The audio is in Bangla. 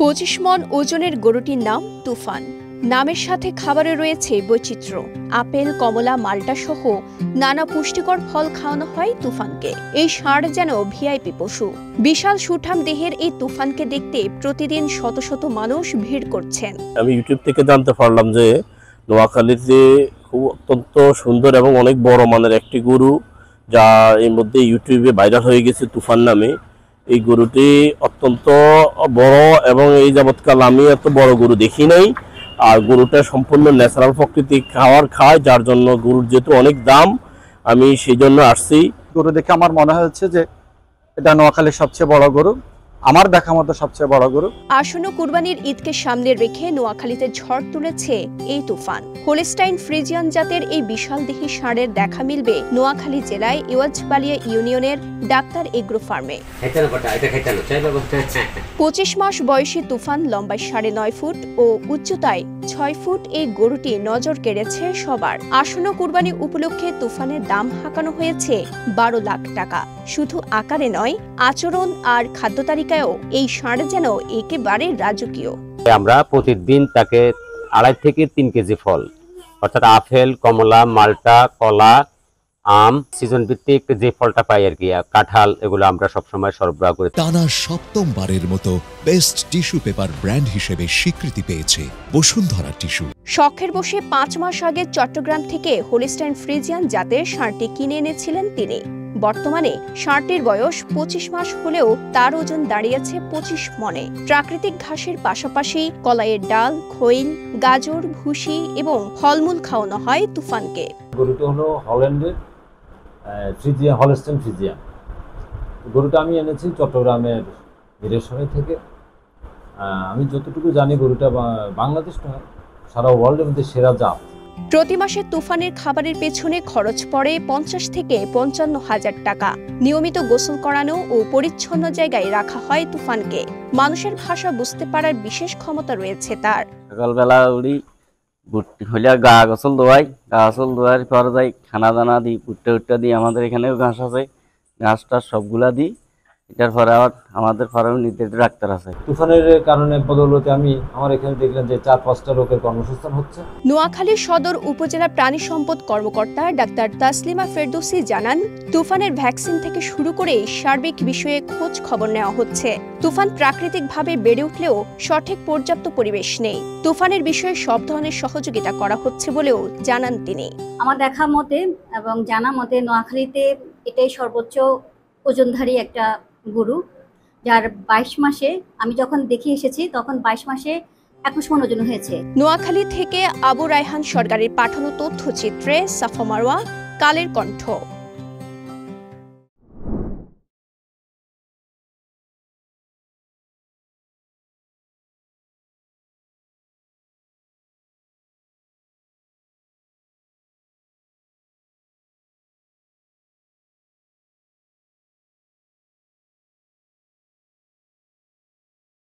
25 মন ওজনের গরুটির নাম তুফান। নামের সাথে খাবারে রয়েছে বৈচিত্র্য। আপেল, কমলা, মাল্টা সহ নানা পুষ্টিকর ফল খাওয়ানো হয় তুফানকে। এই ষাঁড় যেন ভিআইপি পশু। বিশাল সুঠাম দেহের এই তুফানকে দেখতে প্রতিদিন শত শত মানুষ ভিড় করছেন। আমি ইউটিউব থেকে জানতে পারলাম যে নোয়াখালীতে খুব অত্যন্ত সুন্দর এবং অনেক বড় মানের একটি গরু, যা এর মধ্যে ইউটিউবে ভাইরাল হয়ে গেছে তুফান নামে। এই গরুটি অত্যন্ত বড় এবং এই যাবৎকাল আমি এত বড় গরু দেখি নাই। আর গরুটা সম্পূর্ণ ন্যাচারাল প্রকৃতিক খাবার খায়, যার জন্য গরুর যেহেতু অনেক দাম, আমি সেই জন্য আসছি। গরু দেখে আমার মনে হচ্ছে যে এটা নোয়াখালীর সবচেয়ে বড় গরু, আমার দেখা মতো সবচেয়ে বড় গরু। আসন্ন কুরবানির ঈদকে সামনে রেখে নোয়াখালীতে ঝড় তুলেছে এই তুফান। হোলস্টাইন ফ্রিজিয়ান জাতের এই বিশাল দেহি ষাঁড়ের দেখা মিলবে নোয়াখালী জেলায় ইওয়াজবালিয়া ইউনিয়নের ডাক্তার এগ্রো ফার্মে। 25 মাস বয়সী তুফান লম্বায় 9.5 ফুট ও উচ্চতায় 6 ফুট এই গরুটি নজর কেড়েছে সবার। আসন্ন কুরবানি উপলক্ষে তুফানের দাম হাঁকানো হয়েছে 12 লাখ টাকা। শুধু আকারে নয়, আচরণ আর খাদ্য তালিকায়ও এই ষাঁড় যেন একেবারে রাজকীয়। আমরা প্রতিদিন তাকে 2.5 থেকে 3 কেজি ফল, অর্থাৎ আপেল, কমলা, মাল্টা, কলা, আম, সিজন ভিত্তিক যে ফলটা পাই আর কি, কাঁঠাল, এগুলো আমরা সবসময় সরবরাহ করি। টানা 7মবারের মতো বেস্ট টিস্যু পেপার ব্র্যান্ড হিসেবে স্বীকৃতি পেয়েছে বসুন্ধরা টিস্যু। শখের বসে 5 মাস আগে চট্টগ্রাম থেকে হোলস্টাইন ফ্রিজিয়ান জাতের ষাঁড়টি কিনে এনেছিলেন তিনি। বর্তমানে ষাঁড়টির বয়স 25 মাস হলেও তার ওজন দাঁড়িয়েছে 25 মনে। প্রাকৃতিক ঘাসের পাশাপাশি কলাইয়ের ডাল, খৈল, গাজর, ভুসি এবং ফলমূল খাওয়ানো হয় তুফানকে। গরুটা হলো হল্যান্ডের হলস্টাইন ফ্রিজিয়ান। গরুটা আমি এনেছি চট্টগ্রামের হিরেশ্বরী থেকে। আমি যতটুকু জানি গরুটা বাংলাদেশ নয়, সারা ওয়ার্ল্ডের মধ্যে সেরা জাত। প্রতি মাসে তুফানের খাবারের পেছনে খরচ পড়ে 50 থেকে 55 হাজার টাকা। নিয়মিত গোসল করানো ও পরিচ্ছন্ন জায়গায় রাখা হয় তুফানকে। মানুষের ভাষা বুঝতে পারার বিশেষ ক্ষমতা রয়েছে তার। সকালবেলা উড়ি হইলে গা গোসল দোয়ার পরে যাই, খানা দানা দিই, ভুট্টা দিই। আমাদের এখানেও ঘাস আছে, ঘাসটা সবগুলা দিই। এটার পরে আবার আমাদের ফার্মে নির্ধারিত ডাক্তার আছে। তুফানের কারণে বদৌলতে আমি আমার এখানে দেখলাম যে 4-5টা লোকের কর্মসংস্থান হচ্ছে। নোয়াখালী সদর উপজেলা প্রাণী সম্পদ কর্মকর্তা ডাক্তার তাসলিমা ফেরদৌসী জানান, তুফানের ভ্যাকসিন থেকে শুরু করে সার্বিক বিষয়ে খোঁজ খবর নেওয়া হচ্ছে। তুফান প্রাকৃতিকভাবে বেড়ে উঠলেও সঠিক পর্যাপ্ত পরিবেশ নেই। তুফানের বিষয়ে সব ধরনের সহযোগিতা করা হচ্ছে বলেও জানান তিনি। আমার দেখা মতে এবং জানা মতে নোয়াখালীতে এটাই সর্বোচ্চ ওজনধারী একটা গরু, যার 22 মাসে আমি যখন দেখে এসেছি তখন 22 মাসে 21 মণ ওজন হয়েছে। নোয়াখালী থেকে আবু রায়হান সরকারের পাঠানো তথ্যচিত্রে সাফা মারওয়া, কালের কণ্ঠ।